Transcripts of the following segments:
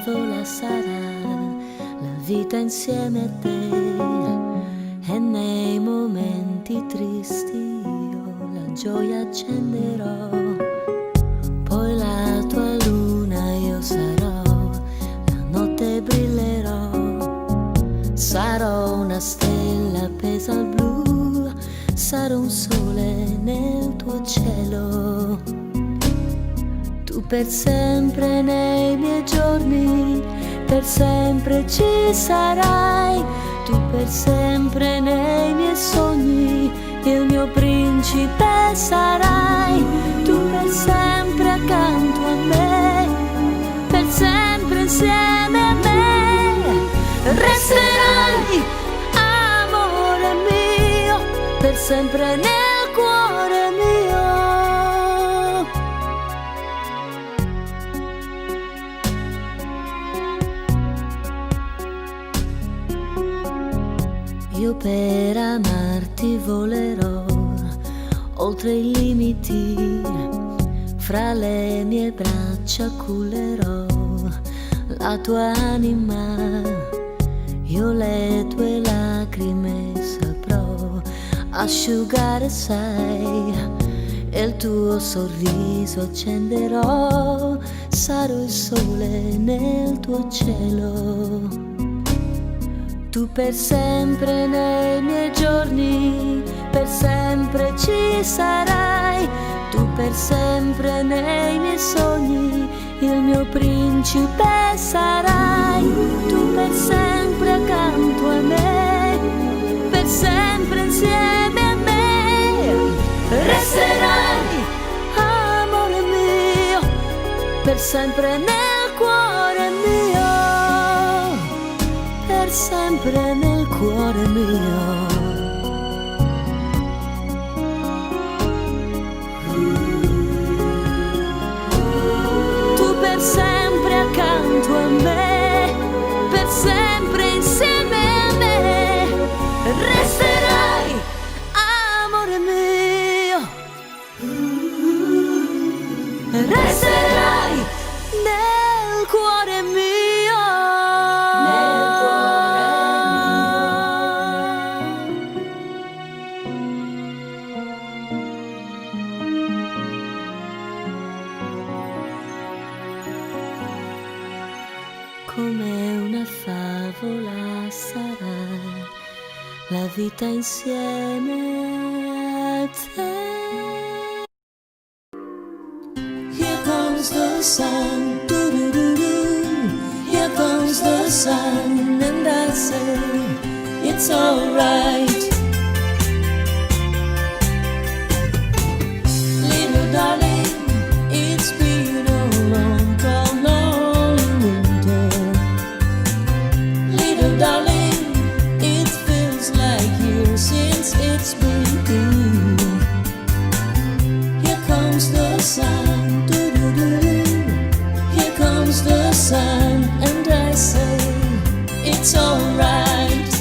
favola sarà la vita insieme a te, e nei momenti tristi io la gioia accenderò, poi la tua luna io sarò, la notte brillerò, sarò una stella appesa al blu, sarò un sole nel tuo cielo. Tu per sempre nei miei giorni, per sempre ci sarai, tu per sempre nei miei sogni, il mio principe sarai, tu per sempre accanto a me, per sempre insieme a me, resterai, amore mio, per sempre nel cuore mio. Io per amarti volerò oltre i limiti, fra le mie braccia cullerò la tua anima, io le tue lacrime saprò asciugare, sai, e il tuo sorriso accenderò, sarò il sole nel tuo cielo. Tu per sempre nei miei giorni, per sempre ci sarai, tu per sempre nei miei sogni, il mio principe sarai, tu per sempre accanto a me, per sempre insieme a me, resterai, amore mio, per sempre nel cuore mio, per sempre nel cuore mio. Tu per sempre accanto a me, per sempre insieme a me, resterai, amore mio, resterai nel cuore mio. Come una favola sarà la vita insieme a te. Here comes the sun, doo-doo-doo-doo. Here comes the sun, and I say it's alright. Little darling, it's been a long, lonely winter. Little darling, it feels like years since it's been here. Here comes the sun, doo-doo-doo. Here comes the sun, and I say it's alright.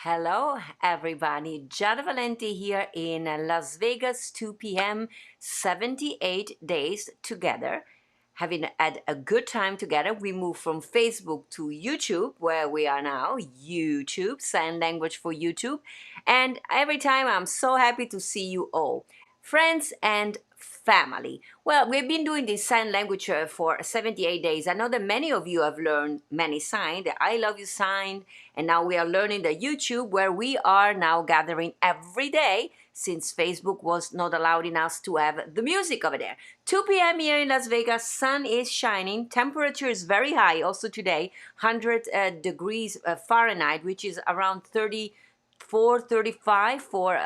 Hello everybody, Giada Valenti here in Las Vegas, 2 p.m., 78 days together. Having had a good time together, we moved from Facebook to YouTube, where we are now, YouTube, sign language for YouTube. And every time I'm so happy to see you all, friends and family. Well, we've been doing this sign language for 78 days. I know that many of you have learned many signs, the I love you sign, and now we are learning the YouTube, where we are now gathering every day since Facebook was not allowing us to have the music over there. 2 p.m. here in Las Vegas, sun is shining, temperature is very high also today, 100 degrees Fahrenheit, which is around 34, 35 for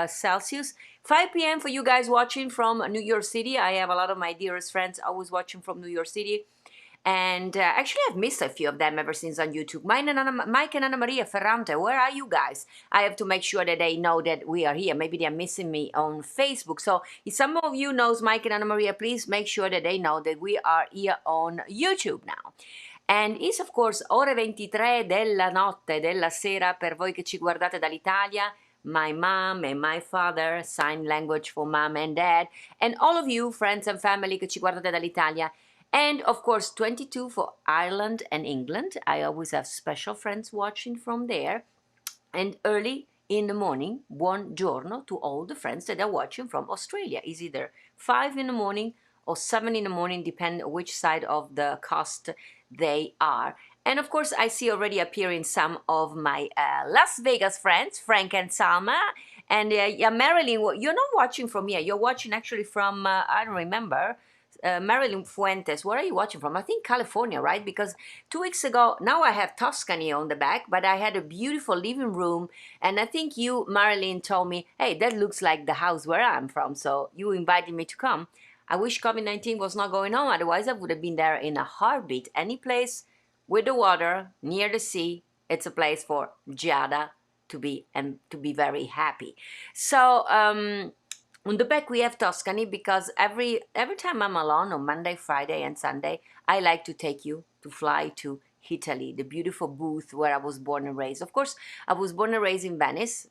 Celsius. 5 p.m. for you guys watching from New York City. I have a lot of my dearest friends always watching from New York City. And actually, I've missed a few of them ever since on YouTube. Mike and Anna Maria Ferrante, where are you guys? I have to make sure that they know that we are here. Maybe they're missing me on Facebook. So if some of you knows Mike and Anna Maria, please make sure that they know that we are here on YouTube now. And is of course ore 23 della notte, della sera per voi che ci guardate dall'Italia. My mom and my father, sign language for mom and dad, and all of you friends and family che ci guardate dall'Italia. And of course 22 for Ireland and England. I always have special friends watching from there. And early in the morning, buongiorno to all the friends that are watching from Australia. Is either 5 in the morning or 7 in the morning, depending which side of the coast they are. And of course, I see already appearing some of my Las Vegas friends, Frank and Salma. And yeah, Marilyn, you're not watching from here. You're watching actually from, I don't remember, Marilyn Fuentes. Where are you watching from? I think California, right? Because 2 weeks ago, now I have Tuscany on the back, but I had a beautiful living room. And I think you, Marilyn, told me, hey, that looks like the house where I'm from. So you invited me to come. I wish COVID-19 was not going on. Otherwise, I would have been there in a heartbeat. Any place with the water, near the sea, it's a place for Giada to be and to be very happy. So, on the back we have Tuscany because every time I'm alone on Monday, Friday, and Sunday, I like to take you to fly to Italy, the beautiful booth where I was born and raised. Of course, I was born and raised in Venice.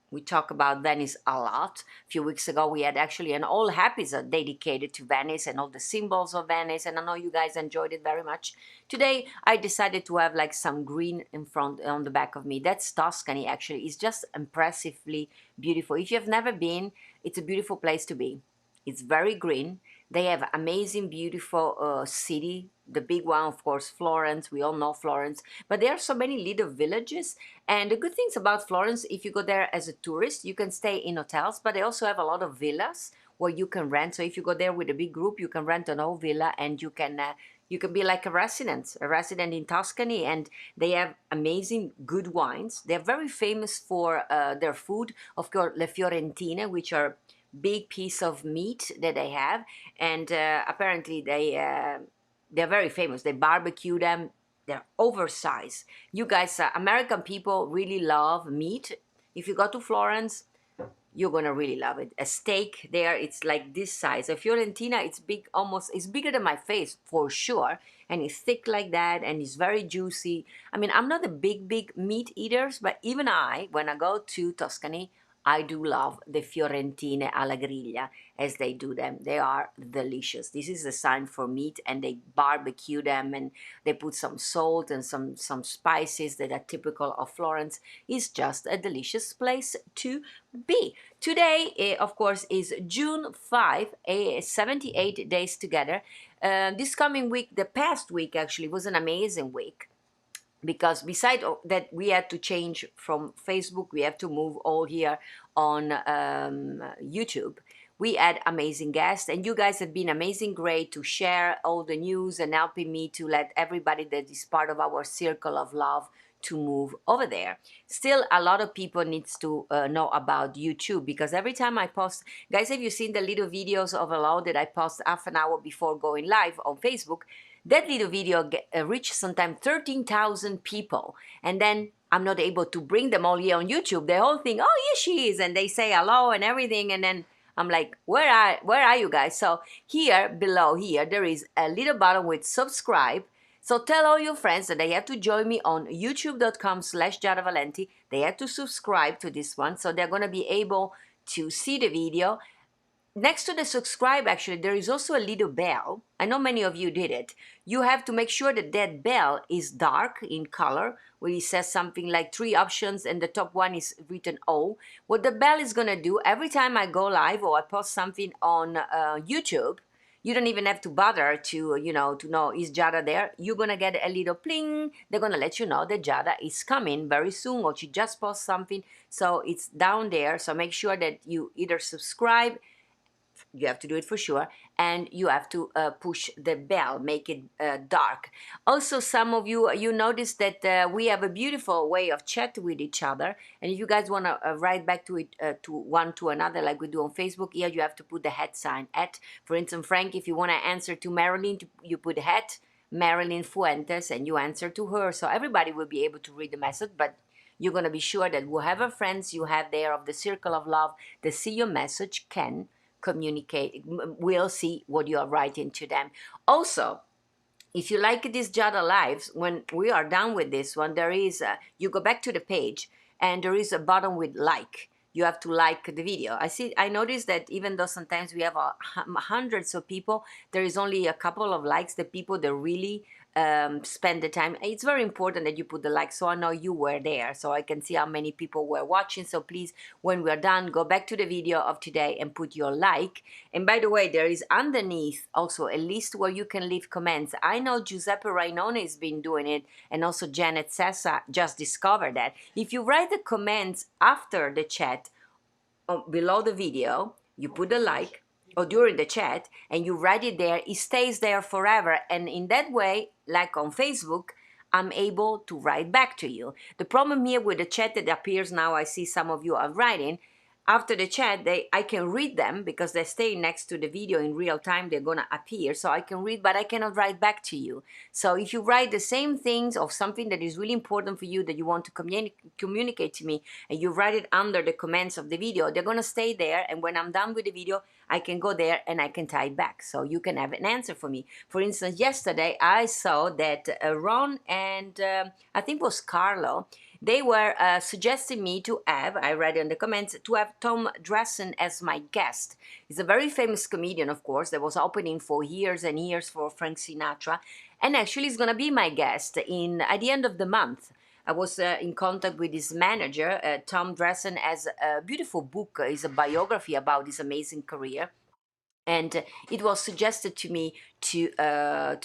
We talk about Venice a lot. A few weeks ago, we had actually an all episode dedicated to Venice and all the symbols of Venice, and I know you guys enjoyed it very much. Today, I decided to have like some green in front on the back of me. That's Tuscany, actually. It's just impressively beautiful. If you have never been, it's a beautiful place to be. It's very green. They have amazing, beautiful city. The big one, of course, Florence. We all know Florence. But there are so many little villages. And the good things about Florence, if you go there as a tourist, you can stay in hotels. But they also have a lot of villas where you can rent. So if you go there with a big group, you can rent an old villa and you can be like a resident in Tuscany. And they have amazing, good wines. They're very famous for their food. Of course, le fiorentine, which are big piece of meat that they have, and apparently they're very famous. They barbecue them. They're oversized. You guys, American people really love meat. If you go to Florence, you're gonna really love it. A steak there, it's like this size. A Fiorentina, it's big, almost, it's bigger than my face for sure, and it's thick like that, and it's very juicy. I mean, I'm not a big meat eaters, but even I, when I go to Tuscany, I do love the Fiorentine alla griglia as they do them. They are delicious. This is a sign for meat, and they barbecue them, and they put some salt and some spices that are typical of Florence. It's just a delicious place to be. Today, of course, is June 5, 78 days together. This coming week, the past week actually, was an amazing week. Because beside that we had to change from Facebook, we have to move all here on YouTube. We had amazing guests, and you guys have been amazing, great to share all the news and helping me to let everybody that is part of our circle of love to move over there. Still, a lot of people needs to know about YouTube, because every time I post, guys, have you seen the little videos of Hello that I post half an hour before going live on Facebook? That little video reached sometimes 13,000 people, and then I'm not able to bring them all here on YouTube. They all think, oh, yes, she is, and they say hello and everything, and then I'm like, where are you guys? So here, below here, there is a little button with subscribe. So tell all your friends that they have to join me on youtube.com/Giada Valenti. They have to subscribe to this one, so they're going to be able to see the video. Next to the subscribe, actually, there is also a little bell. I know many of you did it. You have to make sure that that bell is dark in color, where it says something like 3 options and the top one is written O. What the bell is going to do, every time I go live or I post something on YouTube, you don't even have to bother to know, is Giada there? You're going to get a little pling. They're going to let you know that Giada is coming very soon, or she just post something. So it's down there. So make sure that you either subscribe, you have to do it for sure, and you have to push the bell, make it dark. Also, some of you notice that we have a beautiful way of chat with each other, and if you guys want to write back to it to one to another like we do on Facebook, here you have to put the @ sign. For instance, Frank, if you want to answer to Marilyn, you put @ Marilyn Fuentes and you answer to her, so everybody will be able to read the message. But you're going to be sure that whoever friends you have there of the circle of love that see your message can communicate, will see what you are writing to them. Also, if you like this Jada Lives, when we are done with this one, there is you go back to the page and there is a button with like. You have to like the video. I noticed that even though sometimes we have hundreds of people, there is only a couple of likes. The people that really spend the time. It's very important that you put the like, so I know you were there, so I can see how many people were watching. So please, when we're done, go back to the video of today and put your like. And by the way, there is underneath also a list where you can leave comments. I know Giuseppe Rainone has been doing it, and also Janet Sessa just discovered that. If you write the comments after the chat, below the video, you put a like, or during the chat, and you write it there, it stays there forever. And in that way, like on Facebook, I'm able to write back to you. The problem here with the chat that appears now, I see some of you are writing. After the chat, I can read them because they stay next to the video in real time. They're gonna appear, so I can read, but I cannot write back to you. So if you write the same things of something that is really important for you that you want to communicate to me, and you write it under the comments of the video, they're gonna stay there. And when I'm done with the video, I can go there and I can type back, so you can have an answer for me. For instance, yesterday I saw that Ron and I think it was Carlo, they were suggesting me to have, I read in the comments, to have Tom Dressen as my guest. He's a very famous comedian, of course, that was opening for years and years for Frank Sinatra. And actually he's going to be my guest at the end of the month. I was in contact with his manager. Tom Dressen has a beautiful book. It's a biography about his amazing career. And it was suggested to me to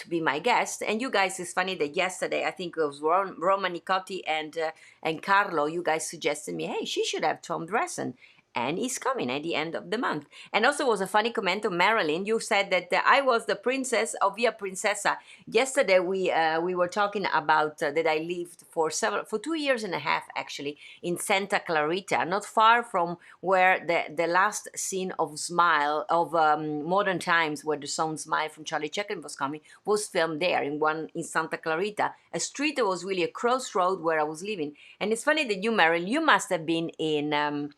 be my guest. And you guys, it's funny that yesterday I think it was Roma Nicotti and Carlo. You guys suggested me, hey, she should have Tom Dressen. And he's coming at the end of the month. And also was a funny comment of Marilyn. You said that I was the princess of Via Princesa. Yesterday we were talking about that I lived for 2 years and a half actually in Santa Clarita, not far from where the last scene of Smile of Modern Times, where the song Smile from Charlie Chaplin was coming, was filmed there in Santa Clarita, a street that was really a crossroad where I was living. And it's funny that you, Marilyn, you must have been in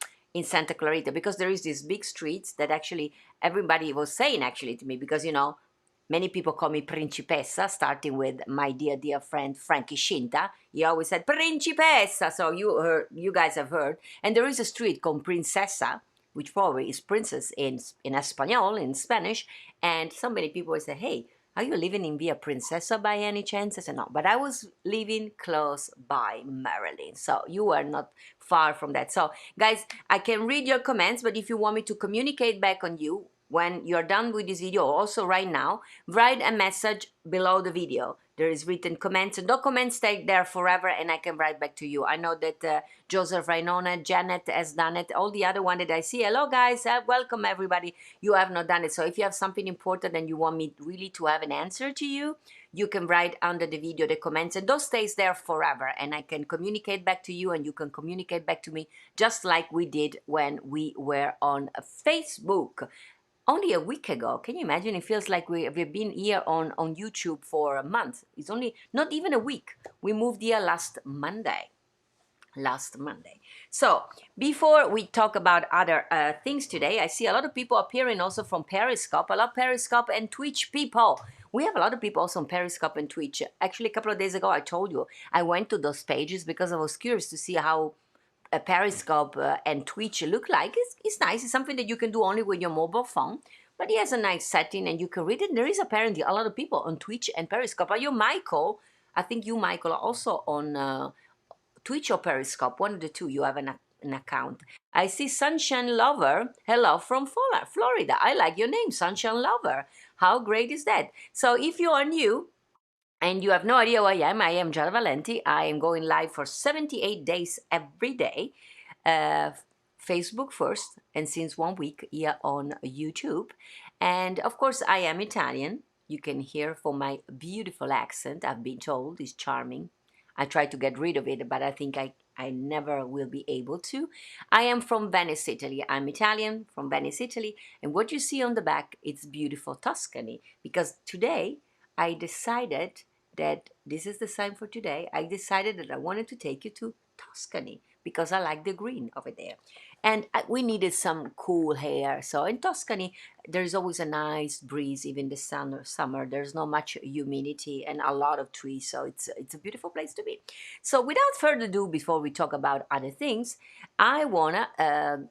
Santa Clarita, because there is these big streets that actually everybody was saying actually to me, because many people call me Principessa, starting with my dear friend Frankie Scinta. He always said Principessa, so you guys have heard. And there is a street called Princesa, which probably is princess in Espanol, in Spanish. And so many people would say, hey, are you living in Via Princesa by any chance? I said, no, but I was living close by Marilyn. So you are not far from that. So guys, I can read your comments, but if you want me to communicate back on you, when you're done with this video, also right now, write a message below the video. There is written comments, and documents stay there forever, and I can write back to you. I know that Joseph Rainona, Janet has done it, all the other one that I see. Hello guys, welcome everybody. You have not done it. So if you have something important and you want me really to have an answer to you, you can write under the video the comments, and those stays there forever, and I can communicate back to you, and you can communicate back to me, just like we did when we were on Facebook. Only a week ago. Can you imagine? It feels like we've been here on YouTube for a month. It's only not even a week. We moved here last Monday. So before we talk about other things today, I see a lot of people appearing also from Periscope. I love Periscope and Twitch people. We have a lot of people also on Periscope and Twitch. Actually, a couple of days ago, I told you I went to those pages because I was curious to see how a Periscope and Twitch look like. It's nice. It's something that you can do only with your mobile phone, but it has a nice setting and you can read it. There is apparently a lot of people on Twitch and Periscope. Are you, Michael? I think you, Michael, are also on Twitch or Periscope. One of the two. You have an account. I see Sunshine Lover. Hello from Florida. I like your name, Sunshine Lover. How great is that? So if you are new and you have no idea who I am Giada Valenti. I am going live for 78 days every day. Facebook first, and since 1 week here on YouTube. And of course, I am Italian. You can hear from my beautiful accent, I've been told, is charming. I try to get rid of it, but I think I never will be able to. I am from Venice, Italy. I'm Italian, from Venice, Italy. And what you see on the back, it's beautiful Tuscany. Because today, I decided that this is the sign for today. I decided that I wanted to take you to Tuscany because I like the green over there. And we needed some cool hair. So in Tuscany, there's always a nice breeze, even the summer. There's not much humidity and a lot of trees. So it's a beautiful place to be. So without further ado, before we talk about other things, I want to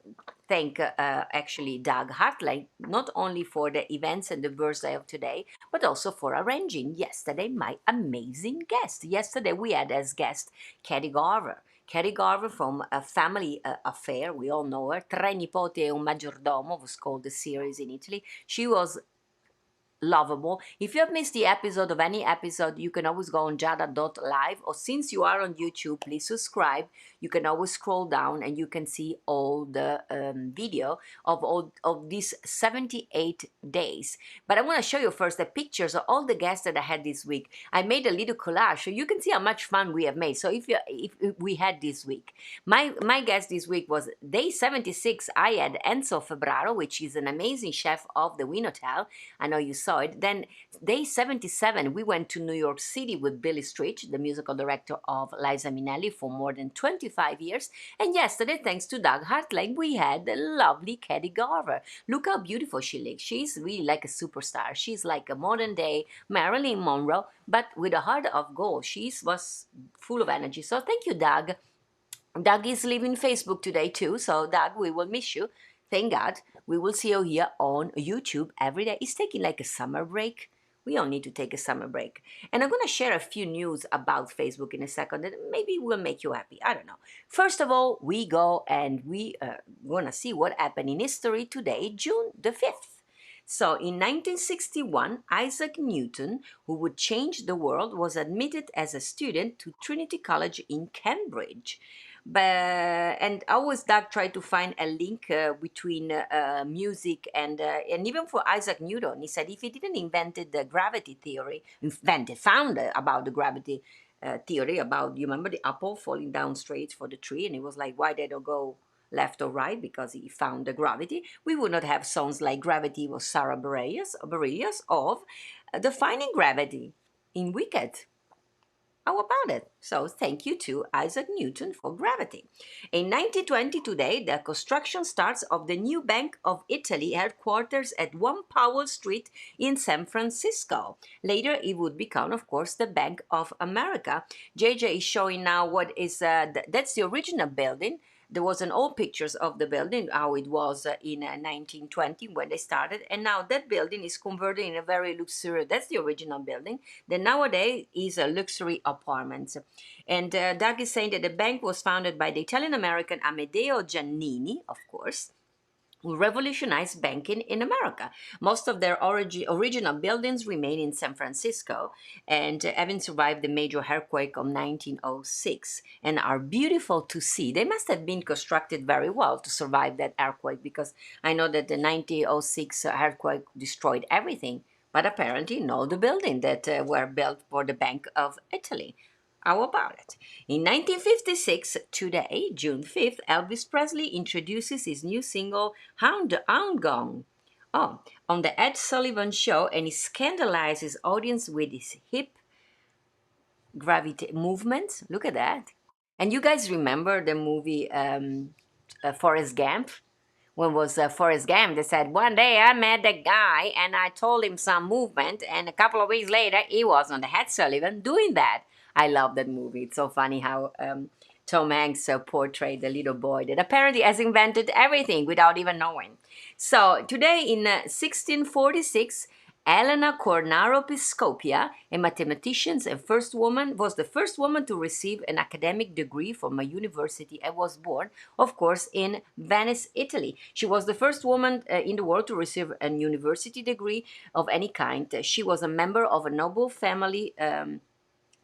thank actually Doug Hartley, not only for the events and the birthday of today, but also for arranging yesterday my amazing guest. Yesterday we had as guest Katie Garver. Katie Garver from A Family Affair, we all know her. Tre nipoti e un maggiordomo was called the series in Italy. She was lovable. If you have missed the episode of any episode, you can always go on Giada.live, or since you are on YouTube, please subscribe. You can always scroll down and you can see all the video of all of these 78 days. But I want to show you first the pictures of all the guests that I had this week. I made a little collage so you can see how much fun we have made. So if we had this week, my guest this week was day 76. I had Enzo Febraro, which is an amazing chef of the Wynn Hotel. I know you saw it. Then day 77, we went to New York City with Billy Stritch, the musical director of Liza Minnelli for more than 25 years. And yesterday, thanks to Doug Hartley, we had the lovely Katie Garver. Look how beautiful she looks. She's really like a superstar. She's like a modern day Marilyn Monroe, but with a heart of gold. She was full of energy. So thank you, Doug. Doug is leaving Facebook today too, so Doug, we will miss you. Thank God. We will see you here on YouTube every day. He's taking like a summer break. We all need to take a summer break. And I'm going to share a few news about Facebook in a second that maybe will make you happy. I don't know. First of all, we go and we want to see what happened in history today, June the 5th. So in 1961, Isaac Newton, who would change the world, was admitted as a student to Trinity College in Cambridge. But and I always Doug tried to find a link between music and even for Isaac Newton, he said if he didn't invented the gravity theory, found about the gravity theory about, you remember the apple falling down straight for the tree, and it was like why they don't go left or right because he found the gravity, we would not have songs like Gravity was Sarah Bareilles of Defining Gravity in Wicked. How about it? So thank you to Isaac Newton for gravity. In 1920 today, the construction starts of the new Bank of Italy headquarters at 1 Powell Street in San Francisco. Later, it would become, of course, the Bank of America. JJ is showing now what is, that's the original building. There was an old pictures of the building, how it was in 1920 when they started, and now that building is converted in a very luxurious, that's the original building, that nowadays is a luxury apartments. And Doug is saying that the bank was founded by the Italian-American Amedeo Giannini, of course, who revolutionized banking in America. Most of their original buildings remain in San Francisco and having survived the major earthquake of 1906 and are beautiful to see. They must have been constructed very well to survive that earthquake because I know that the 1906 earthquake destroyed everything, but apparently not the building that were built for the Bank of Italy. How about it? In 1956, today, June 5th, Elvis Presley introduces his new single, Hound Gone. Oh, on the Ed Sullivan Show, and he scandalizes audience with his hip gravity movements. Look at that. And you guys remember the movie Forrest Gump? When was Forrest Gump, they said, one day I met a guy and I told him some movement, and a couple of weeks later, he was on the Ed Sullivan doing that. I love that movie. It's so funny how Tom Hanks portrayed the little boy that apparently has invented everything without even knowing. So today in 1646, Elena Cornaro Piscopia, a mathematician and was the first woman to receive an academic degree from a university and was born, of course, in Venice, Italy. She was the first woman in the world to receive a university degree of any kind. She was a member of a noble family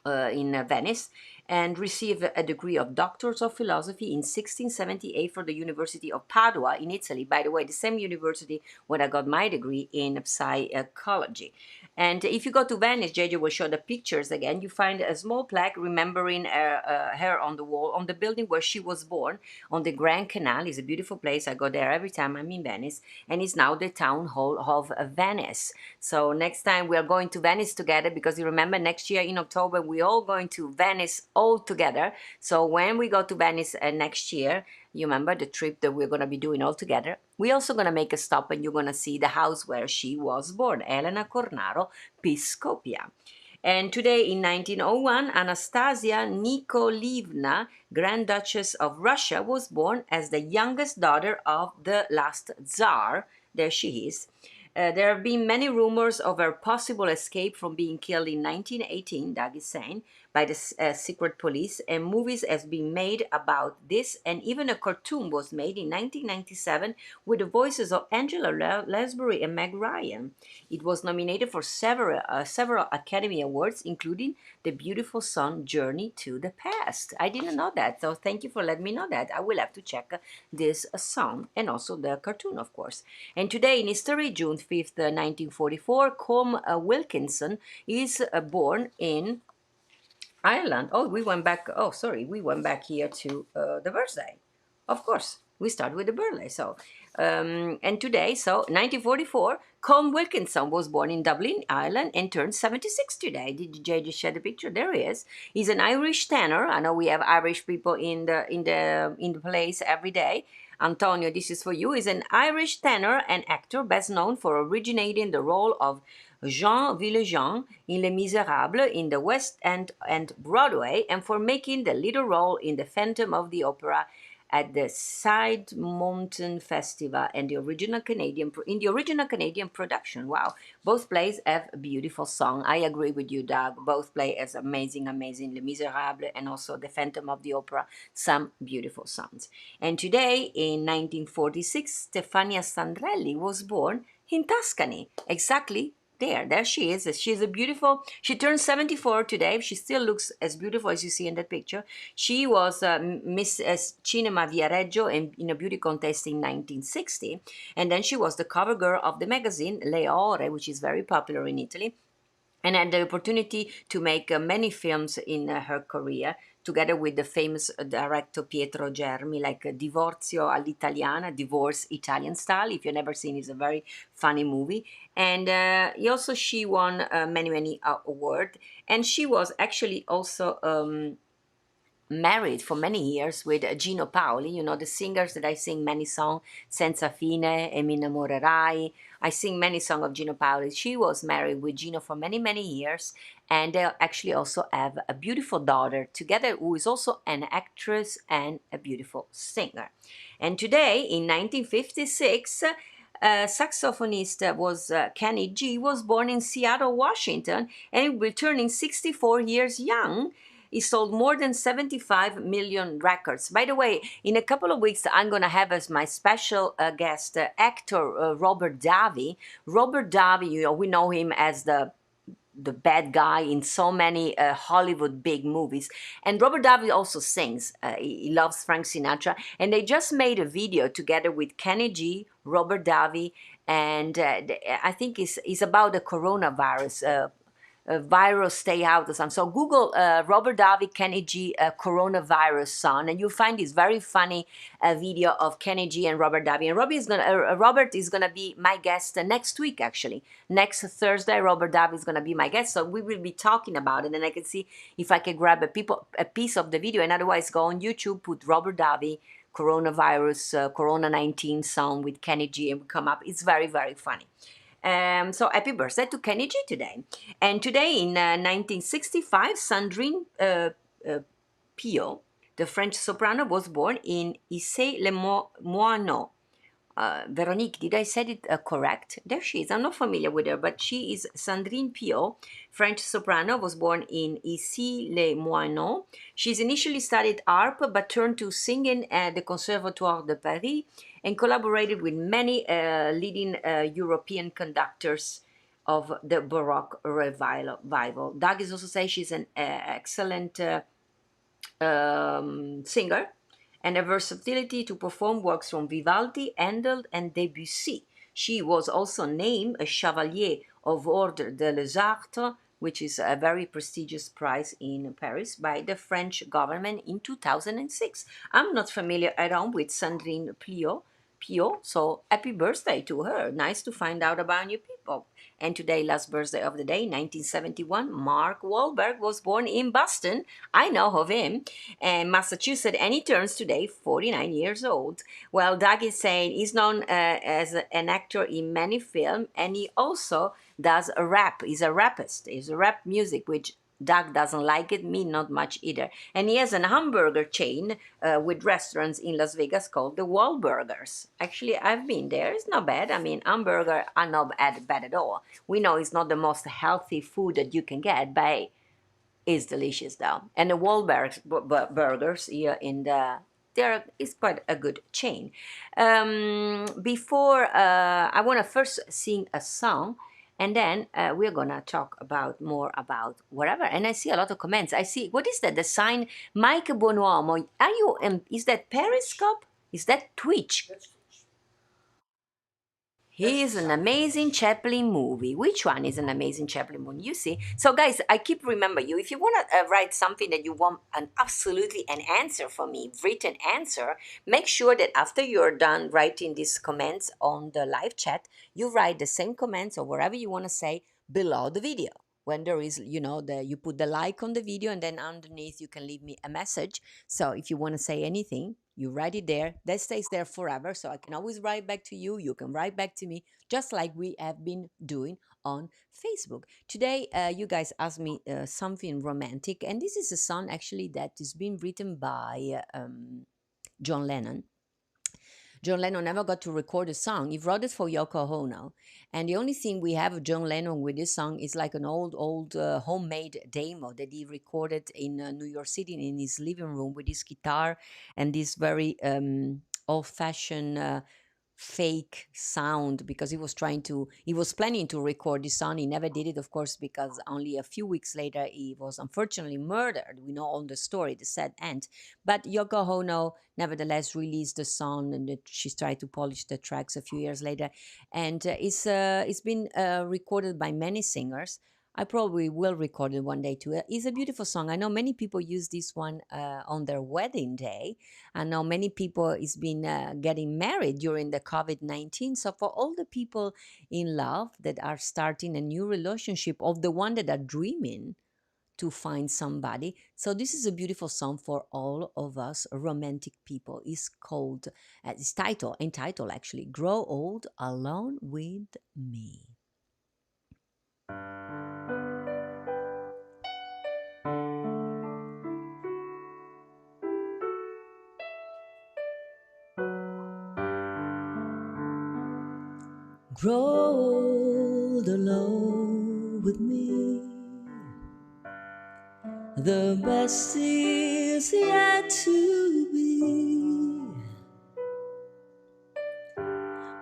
in Venice and received a degree of Doctors of Philosophy in 1678 from the University of Padua in Italy. By the way, the same university where I got my degree in psychology. And if you go to Venice, JJ will show the pictures again. You find a small plaque remembering her on the wall, on the building where she was born, on the Grand Canal. It's a beautiful place. I go there every time I'm in Venice. And it's now the town hall of Venice. So next time we are going to Venice together, because you remember next year in October, we're all going to Venice all together. So when we go to Venice next year, you remember the trip that we're going to be doing all together? We're also going to make a stop and you're going to see the house where she was born, Elena Cornaro Piscopia. And today in 1901, Anastasia Nikolaevna, Grand Duchess of Russia, was born as the youngest daughter of the last Tsar. There she is. There have been many rumors of her possible escape from being killed in 1918, Doug is saying, by the secret police, and movies have been made about this, and even a cartoon was made in 1997 with the voices of Angela Lansbury and Meg Ryan. It was nominated for several Academy Awards, including The Beautiful Son Journey to the Past. I didn't know that, so thank you for letting me know that. I will have to check this song and also the cartoon, of course. And today in history, June 5th, 1944, Colm Wilkinson is born in Ireland. Oh, we went back. Oh, sorry, we went back here to the birthday. Of course, we start with the birthday. So, and today, so 1944, Colm Wilkinson was born in Dublin, Ireland, and turned 76 today. Did Jay just share the picture? There he is. He's an Irish tenor. I know we have Irish people in the place every day. Antonio, this is for you. He's an Irish tenor and actor, best known for originating the role of Jean Valjean in Les Miserables in the West End and Broadway, and for making the little role in The Phantom of the Opera at the Side Mountain Festival and the original Canadian production. Wow, both plays have a beautiful song. I agree with you, Doug. Both play as amazing Les Miserables and also The Phantom of the Opera, some beautiful songs. And today, in 1946, Stefania Sandrelli was born in Tuscany, exactly there she is. She's a beautiful, she turned 74 today. She still looks as beautiful as you see in that picture. She was Miss Cinema Viareggio in a beauty contest in 1960. And then she was the cover girl of the magazine Le Ore, which is very popular in Italy, and had the opportunity to make many films in her career, together with the famous director Pietro Germi, like Divorzio all'Italiana, Divorce Italian Style. If you've never seen, it's a very funny movie. And she won many awards. And she was actually also married for many years with Gino Paoli, you know, the singers that I sing many songs, Senza Fine, E mi innamorerai. I sing many songs of Gino Paoli. She was married with Gino for many years, and they actually also have a beautiful daughter together who is also an actress and a beautiful singer. And today, in 1956, saxophonist was Kenny G was born in Seattle, Washington, and returning 64 years young. He sold more than 75 million records. By the way, in a couple of weeks, I'm going to have as my special guest actor Robert Davi. Robert Davi, you know, we know him as the bad guy in so many Hollywood big movies. And Robert Davi also sings. He loves Frank Sinatra. And they just made a video together with Kenny G, Robert Davi, and I think it's about the coronavirus. Virus stay out or something. So Google Robert Davi Kenny G coronavirus song, and you'll find this very funny video of Kenny G and Robert Davi. And Robert is gonna be my guest next week. Actually, next Thursday, Robert Davi is gonna be my guest. So we will be talking about it, and I can see if I can grab a piece of the video. And otherwise, go on YouTube, put Robert Davi coronavirus Corona-19 song with Kenny G, and come up. It's very funny. So happy birthday to Kenny G today. And today in 1965, Sandrine Pio, the French soprano, was born in Issy-les-Moulineaux. Veronique, did I say it correct? There she is. I'm not familiar with her, but she is Sandrine Pio, French soprano, was born in Issy-les-Moulineaux. She's initially studied harp, but turned to singing at the Conservatoire de Paris and collaborated with many leading European conductors of the Baroque revival. Doug is also saying she's an excellent singer, and a versatility to perform works from Vivaldi, Handel, and Debussy. She was also named a Chevalier of Ordre des Arts, which is a very prestigious prize in Paris by the French government in 2006. I'm not familiar at all with Sandrine Pio, so happy birthday to her. Nice to find out about you people. And today, last birthday of the day, 1971, Mark Wahlberg was born in Boston. I know of him, and Massachusetts, and he turns today 49 years old. Well, Doug is saying he's known as an actor in many films, and he also does a rap. He's a rapist. He's a rap music, which Doug doesn't like it, me not much either. And he has an hamburger chain with restaurants in Las Vegas called the Wahlburgers. Actually, I've been there. It's not bad. I mean, hamburger are not bad at all. We know it's not the most healthy food that you can get, but hey, it's delicious though. And the Wahlbergs burgers here in the there is quite a good chain. Before I want to first sing a song, and then we're gonna talk about more about whatever. And I see a lot of comments. I see, what is that? The sign Mike Bonuomo. Are you? Is that Periscope? Is that Twitch? He is an amazing Chaplin movie. Which one is an amazing Chaplin movie? You see. So, guys, I keep remember you. If you want to write something that you want an answer for me, written answer, make sure that after you're done writing these comments on the live chat, you write the same comments or whatever you want to say below the video. When there is, you put the like on the video, and then underneath you can leave me a message. So if you want to say anything, you write it there. That stays there forever. So I can always write back to you. You can write back to me, just like we have been doing on Facebook. Today, you guys asked me something romantic. And this is a song actually that is being written by John Lennon. John Lennon never got to record a song. He wrote it for Yoko Ono. And the only thing we have of John Lennon with this song is like an old homemade demo that he recorded in New York City in his living room with his guitar and this very old fashioned fake sound, because he was planning to record this song. He never did it, of course, because only a few weeks later he was unfortunately murdered. We know all the story, the sad end. But Yoko Ono nevertheless released the song, and she's tried to polish the tracks a few years later. And it's been recorded by many singers. I probably will record it one day too. It's a beautiful song. I know many people use this one on their wedding day. I know many people is been getting married during the COVID-19. So for all the people in love that are starting a new relationship, of the one that are dreaming to find somebody. So this is a beautiful song for all of us romantic people. It's called, it's entitled actually, Grow Old Alone with Me. Grow old alone with me. The best is yet to be.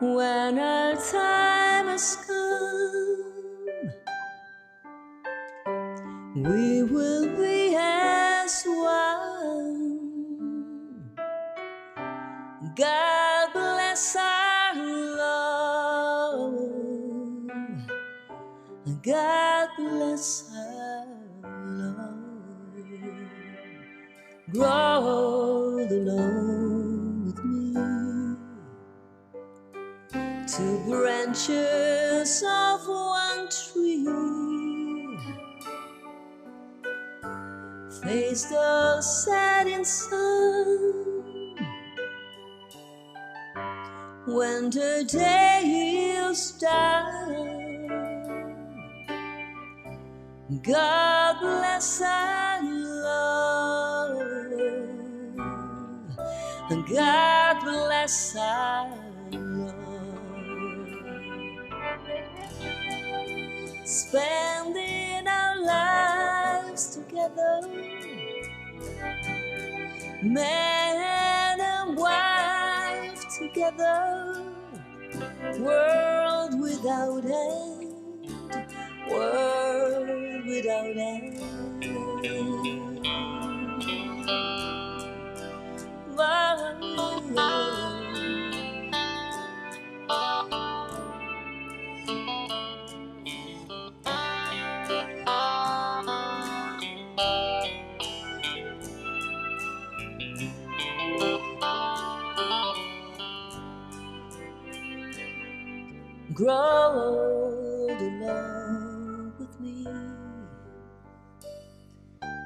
When our time has come, we will be as one. God bless our love. God bless our love. Grow alone with me. Two branches of one tree face the setting sun. When the day is done, God bless our love. God bless our love. Spending our lives together, man and wife together, world without end, world without end. grow old along with me.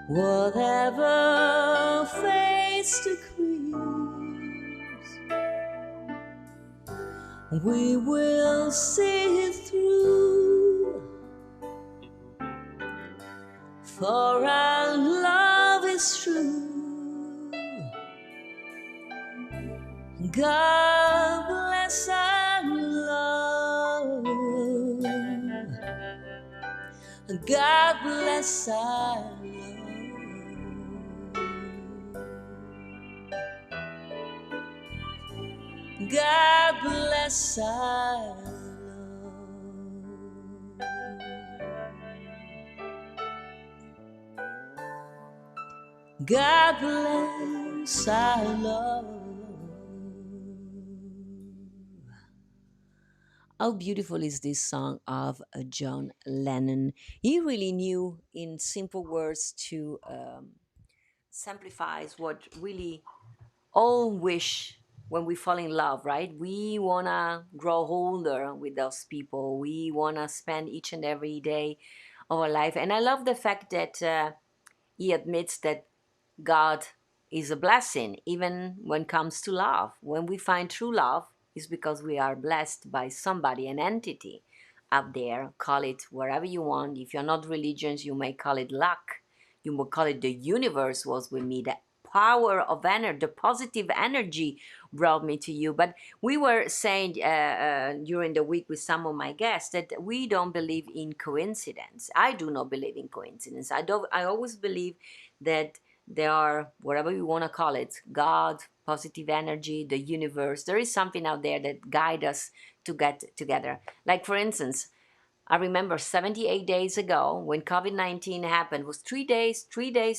Whatever fates decrees, we will see it through. For our love is true. God bless our love. God bless our love. God bless our love. God bless our love. How beautiful is this song of John Lennon? He really knew in simple words to simplifies what really all wish when we fall in love, right? We wanna grow older with those people. We wanna spend each and every day of our life. And I love the fact that he admits that God is a blessing, even when it comes to love. When we find true love, it's because we are blessed by somebody, an entity up there. Call it wherever you want. If you're not religious, you may call it luck. You may call it the universe was with me. The power of energy, the positive energy brought me to you. But we were saying during the week with some of my guests that we don't believe in coincidence. I do not believe in coincidence. I always believe that there are, whatever you want to call it, God, positive energy, the universe, there is something out there that guide us to get together. Like for instance, I remember 78 days ago when COVID-19 happened, was 3 days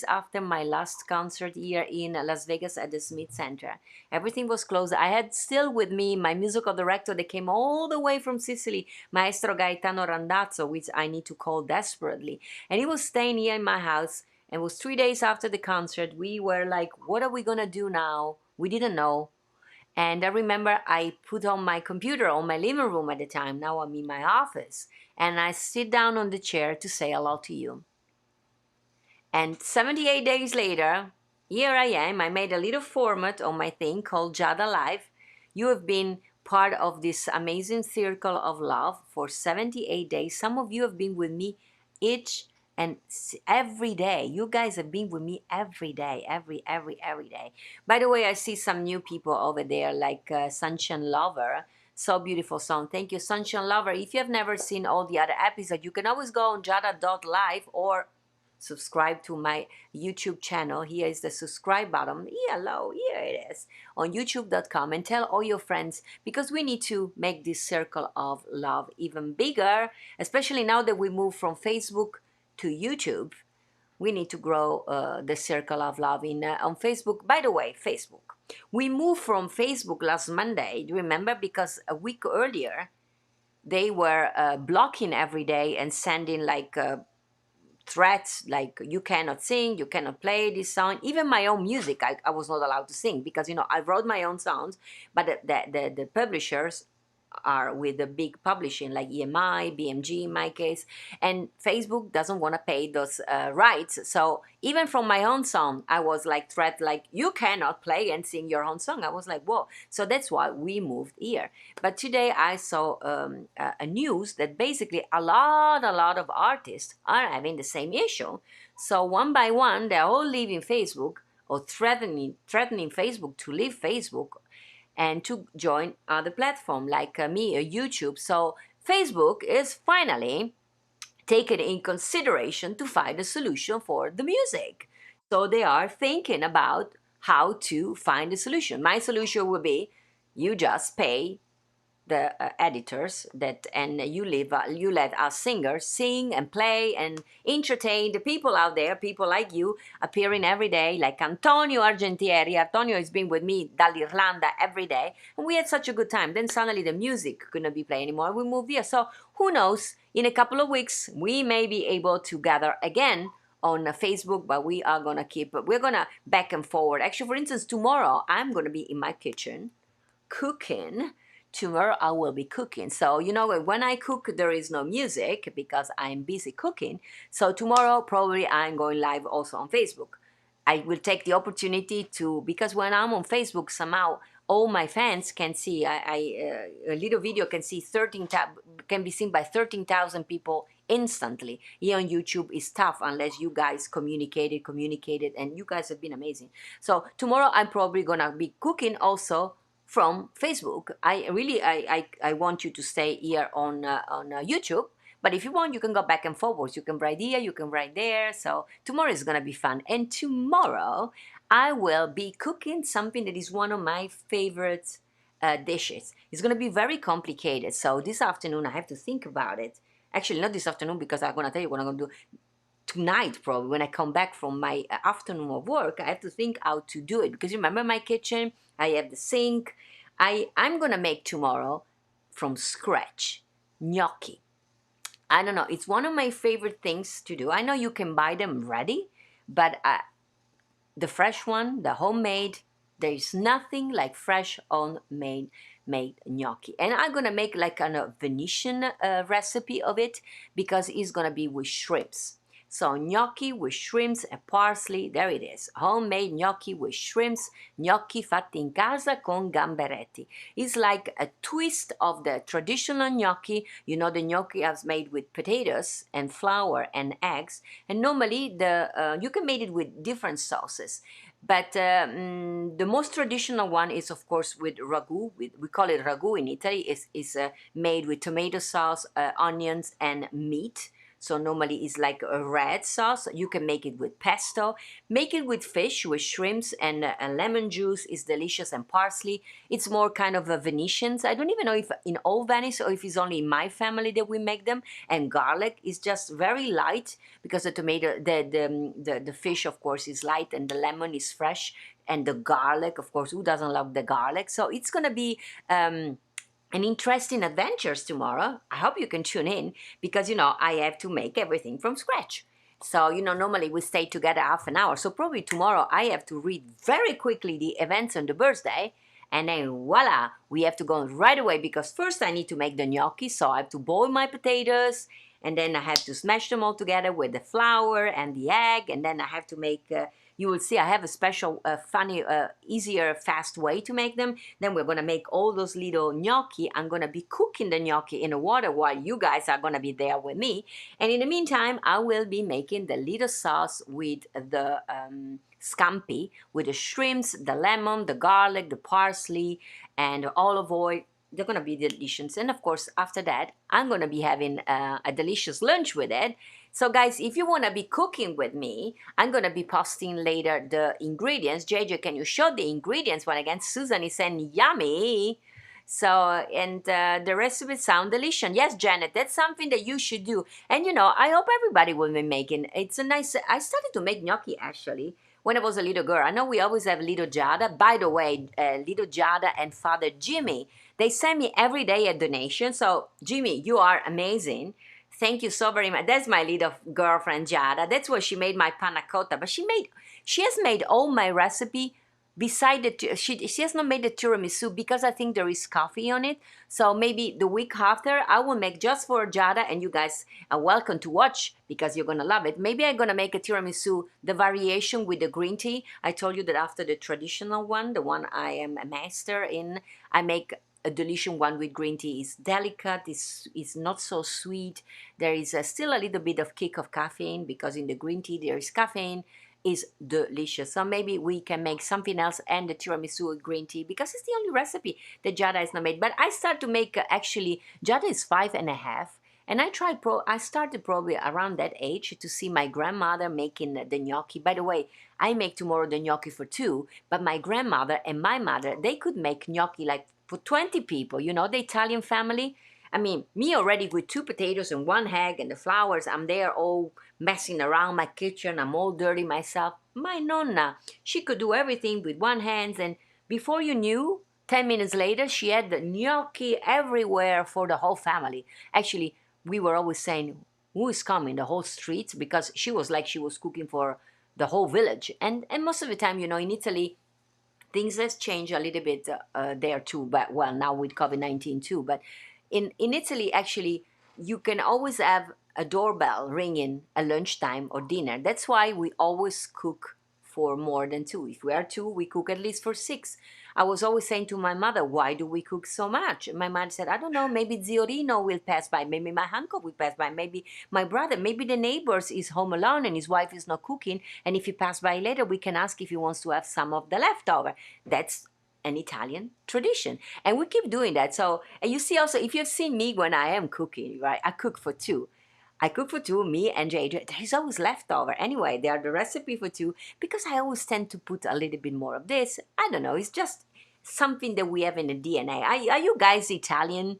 after my last concert here in Las Vegas at the Smith Center. Everything was closed. I had still with me my musical director that came all the way from Sicily, Maestro Gaetano Randazzo, which I need to call desperately. And he was staying here in my house, and it was 3 days after the concert. We were like, what are we gonna do now? We didn't know. And I remember I put on my computer on my living room at the time. Now I'm in my office. And I sit down on the chair to say hello to you. And 78 days later, here I am. I made a little format on my thing called Giada Life. You have been part of this amazing circle of love for 78 days. Some of you have been with me each and every day. You guys have been with me every day, every day. By the way, I see some new people over there like Sunshine Lover. So beautiful song. Thank you, Sunshine Lover. If you have never seen all the other episodes, you can always go on jada.live or subscribe to my YouTube channel. Here is the subscribe button. Hello, here it is on youtube.com, and tell all your friends, because we need to make this circle of love even bigger, especially now that we move from Facebook to YouTube. We need to grow the circle of love on Facebook. By the way, Facebook. We moved from Facebook last Monday, do you remember? Because a week earlier, they were blocking every day and sending like threats like you cannot sing, you cannot play this song. Even my own music, I was not allowed to sing because, you know, I wrote my own songs, but the publishers are with the big publishing like EMI, BMG in my case, and Facebook doesn't want to pay those rights. So even from my own song, I was like threat, like you cannot play and sing your own song. I was like, whoa. So that's why we moved here. But today I saw a news that basically a lot of artists are having the same issue. So one by one, they're all leaving Facebook or threatening Facebook to leave Facebook and to join other platform like me, YouTube. So Facebook is finally taken in consideration to find a solution for the music. So they are thinking about how to find a solution. My solution would be you just pay the editors that, and you let us singers sing and play and entertain the people out there, people like you appearing every day, like Antonio Argentieri. Antonio has been with me dall'Irlanda every day, and we had such a good time. Then suddenly the music couldn't be played anymore. We moved here. So who knows, in a couple of weeks we may be able to gather again on Facebook, but we're gonna back and forward. Actually, for instance, tomorrow I'm gonna be in my kitchen cooking tomorrow I will be cooking. So, you know, when I cook, there is no music because I'm busy cooking. So, tomorrow probably I'm going live also on Facebook. I will take the opportunity to, because when I'm on Facebook, somehow all my fans can see. A little video can see can be seen by 13,000 people instantly. Here on YouTube is tough unless you guys communicated, and you guys have been amazing. So tomorrow I'm probably gonna be cooking also from Facebook. I want you to stay here on YouTube. But if you want, you can go back and forwards. You can write here, you can write there. So tomorrow is gonna be fun. And tomorrow I will be cooking something that is one of my favorite dishes. It's gonna be very complicated. So this afternoon I have to think about it. Actually, not this afternoon because I'm gonna tell you what I'm gonna do tonight. Probably when I come back from my afternoon of work, I have to think how to do it because remember my kitchen. I have the sink. I'm gonna make tomorrow from scratch gnocchi. I don't know. It's one of my favorite things to do. I know you can buy them ready, but the fresh one, the homemade, there is nothing like fresh homemade made gnocchi. And I'm gonna make like a Venetian recipe of it because it's gonna be with shrimps. So gnocchi with shrimps and parsley, there it is. Homemade gnocchi with shrimps, gnocchi fatti in casa con gamberetti. It's like a twist of the traditional gnocchi. You know the gnocchi is made with potatoes and flour and eggs. And normally you can make it with different sauces. But the most traditional one is, of course, with ragu. We call it ragu in Italy. Is made with tomato sauce, onions, and meat. So normally it's like a red sauce. You can make it with pesto. Make it with fish, with shrimps and lemon juice. It's delicious and parsley. It's more kind of a Venetians. I don't even know if in all Venice or if it's only in my family that we make them. And garlic is just very light because the tomato, the fish, of course, is light and the lemon is fresh. And the garlic, of course, who doesn't love the garlic? So it's gonna be an interesting adventures tomorrow. I hope you can tune in because I have to make everything from scratch. So normally we stay together half an hour. So probably tomorrow I have to read very quickly the events on the birthday, and then voila, we have to go right away because first I need to make the gnocchi. So I have to boil my potatoes, and then I have to smash them all together with the flour and the egg, and then I have to make. You will see I have a special, funny, easier, fast way to make them. Then we're gonna make all those little gnocchi. I'm gonna be cooking the gnocchi in the water while you guys are gonna be there with me. And in the meantime, I will be making the little sauce with the scampi, with the shrimps, the lemon, the garlic, the parsley, and the olive oil. They're gonna be delicious. And of course, after that, I'm gonna be having a delicious lunch with it. So guys, if you want to be cooking with me, I'm going to be posting later the ingredients. JJ, can you show the ingredients? Once again, Susan is saying yummy. So, and the recipe sound delicious. Yes, Janet, that's something that you should do. And I hope everybody will be making. It's a nice, I started to make gnocchi actually when I was a little girl. I know we always have little Giada. By the way, little Giada and Father Jimmy, they send me every day a donation. So, Jimmy, you are amazing. Thank you so very much. That's my little girlfriend Giada. That's why she made my panna cotta. But she has made all my recipe. Beside she has not made the tiramisu because I think there is coffee on it. So maybe the week after I will make just for Giada, and you guys are welcome to watch because you're gonna love it. Maybe I'm gonna make a tiramisu, the variation with the green tea. I told you that after the traditional one, the one I am a master in, I make a delicious one with green tea. Is delicate, is not so sweet. There is still a little bit of kick of caffeine because in the green tea there is caffeine. Is delicious. So maybe we can make something else and the tiramisu with green tea because it's the only recipe that Giada has not made. But I start to make actually Giada is 5.5. And I started probably around that age to see my grandmother making the gnocchi. By the way, I make tomorrow the gnocchi for two, but my grandmother and my mother, they could make gnocchi like for 20 people, the Italian family. I mean, me already with two potatoes and one egg and the flowers, I'm there all messing around my kitchen, I'm all dirty myself. My nonna, she could do everything with one hand, and before you knew, 10 minutes later, she had the gnocchi everywhere for the whole family. Actually, we were always saying, who is coming? The whole street? Because she was like she was cooking for the whole village. And most of the time, in Italy, things has changed a little bit there too, but well, now with COVID-19 too. But in Italy, actually, you can always have a doorbell ringing at lunchtime or dinner. That's why we always cook for more than two. If we are two, we cook at least for six. I was always saying to my mother, why do we cook so much? My mother said, I don't know, maybe Ziorino will pass by, maybe my uncle will pass by, maybe my brother, maybe the neighbors is home alone and his wife is not cooking, and if he pass by later, we can ask if he wants to have some of the leftover. That's an Italian tradition. And we keep doing that. So, and you see also, if you've seen me when I am cooking, right, I cook for two. I cook for two, me and Jay. There's always leftover. Anyway, they are the recipe for two because I always tend to put a little bit more of this. I don't know. It's just something that we have in the DNA. Are you guys Italian?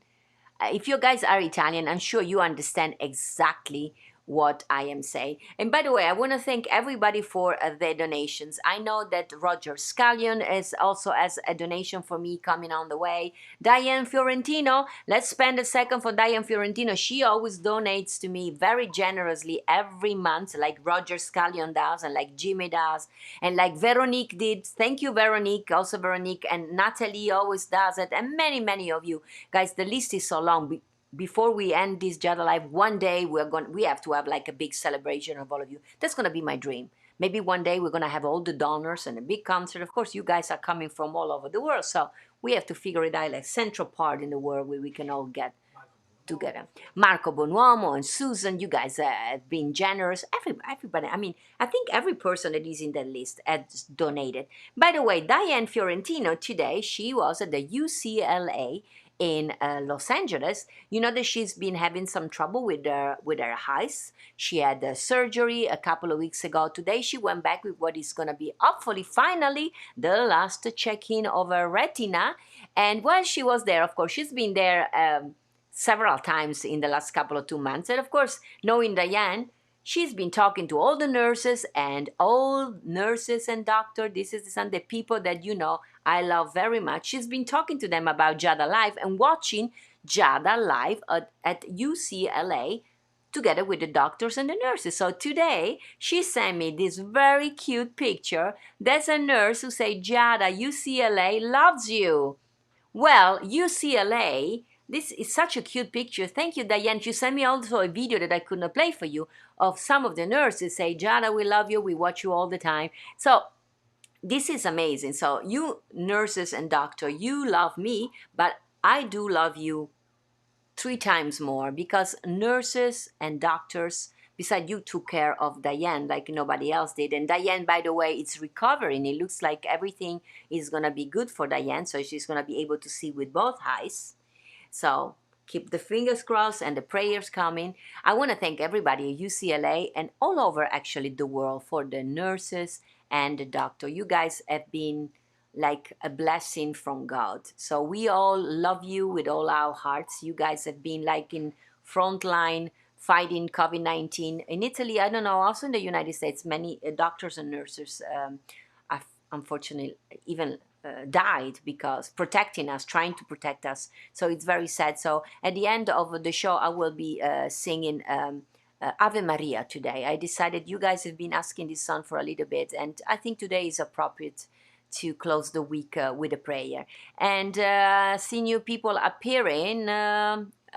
If you guys are Italian, I'm sure you understand exactly what I am saying. And by the way, I want to thank everybody for their donations. I know that Roger Scallion is also has a donation for me coming on the way. Diane Fiorentino, let's spend a second for Diane Fiorentino. She always donates to me very generously every month, like Roger Scallion does, and like Jimmy does, and like Veronique did. Thank you, Veronique. Also, Veronique and Natalie always does it, and many, many of you guys. The list is so long. Before we end this Jada Live, one day we have to have like a big celebration of all of you. That's gonna be my dream. Maybe one day we're gonna have all the donors and a big concert. Of course, you guys are coming from all over the world, so we have to figure it out, like central part in the world where we can all get together. Marco Bonuomo and Susan, you guys have been generous. Everybody, I mean, I think every person that is in that list has donated. By the way, Diane Fiorentino today, she was at the UCLA in Los Angeles. You know that she's been having some trouble with her eyes. She had surgery a couple of weeks ago. Today she went back with what is going to be hopefully finally the last check-in of her retina. And while she was there, of course, she's been there several times in the last couple of 2 months. And of course, knowing Diane, she's been talking to all the nurses and doctor. This is the people that you know I love very much. She's been talking to them about Giada Live and watching Giada Live at UCLA together with the doctors and the nurses. So today she sent me this very cute picture. There's a nurse who say, Giada, UCLA loves you. Well, UCLA, this is such a cute picture. Thank you, Diane. You sent me also a video that I could not play for you of some of the nurses say, Jana, we love you. We watch you all the time. So this is amazing. So you nurses and doctor, you love me, but I do love you 3 times more because nurses and doctors beside you took care of Diane like nobody else did. And Diane, by the way, it's recovering. It looks like everything is going to be good for Diane, so she's going to be able to see with both eyes. So keep the fingers crossed and the prayers coming. I want to thank everybody at UCLA and all over actually the world for the nurses and the doctor. You guys have been like a blessing from God. So we all love you with all our hearts. You guys have been like in front line fighting COVID-19 in Italy. I don't know. Also in the United States, many doctors and nurses have unfortunately even died because protecting us, trying to protect us. So it's very sad. So at the end of the show, I will be singing Ave Maria today. I decided you guys have been asking this song for a little bit, and I think today is appropriate to close the week with a prayer. And see new people appearing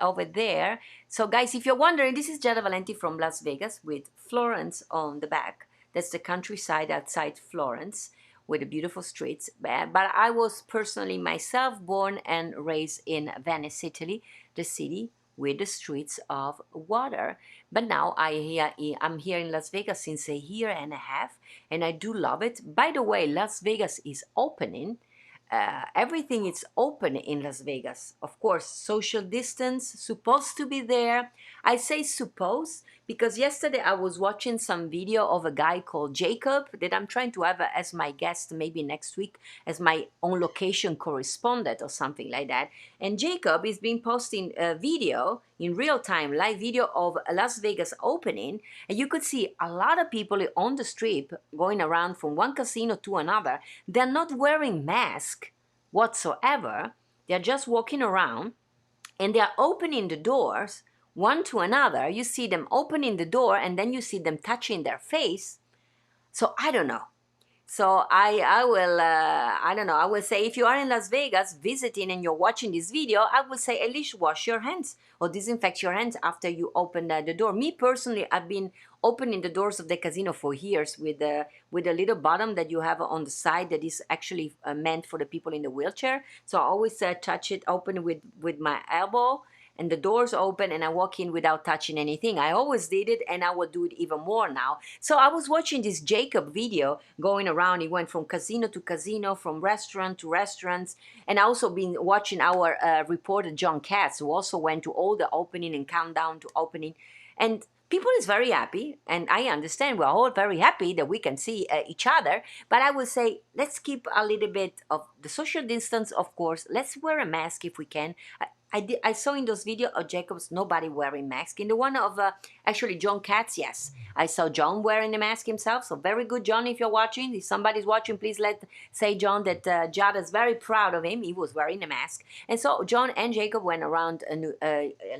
over there. So guys, if you're wondering, this is Giada Valenti from Las Vegas with Florence on the back. That's the countryside outside Florence with the beautiful streets. But I was personally myself born and raised in Venice, Italy, the city with the streets of water. But now I'm here in Las Vegas since a year and a half, and I do love it. By the way, Las Vegas is opening. Everything is open in Las Vegas. Of course, social distance supposed to be there. I say suppose because yesterday I was watching some video of a guy called Jacob that I'm trying to have as my guest maybe next week as my on location correspondent or something like that. And Jacob is been posting a video in real time, live video of Las Vegas opening, and you could see a lot of people on the street going around from one casino to another. They're not wearing masks whatsoever. They're just walking around and they're opening the doors one to another. You see them opening the door and then you see them touching their face. So I don't know. So I will I don't know, I will say if you are in Las Vegas visiting and you're watching this video, I will say at least wash your hands or disinfect your hands after you open the door. Me personally, I've been opening the doors of the casino for years with a little bottom that you have on the side that is actually meant for the people in the wheelchair. So I always touch it open with my elbow, and the doors open and I walk in without touching anything. I always did it and I will do it even more now. So I was watching this Jacob video going around. He went from casino to casino, from restaurant to restaurants. And I also been watching our reporter John Katz, who also went to all the opening and countdown to opening. And people is very happy, and I understand we're all very happy that we can see each other. But I would say let's keep a little bit of the social distance, of course. Let's wear a mask if we can. I saw in those videos of Jacobs nobody wearing mask. In the one of actually John Katz, yes, I saw John wearing a mask himself. So very good, John. If you're watching, if somebody's watching, please let say John that Jada is very proud of him. He was wearing a mask, and so John and Jacob went around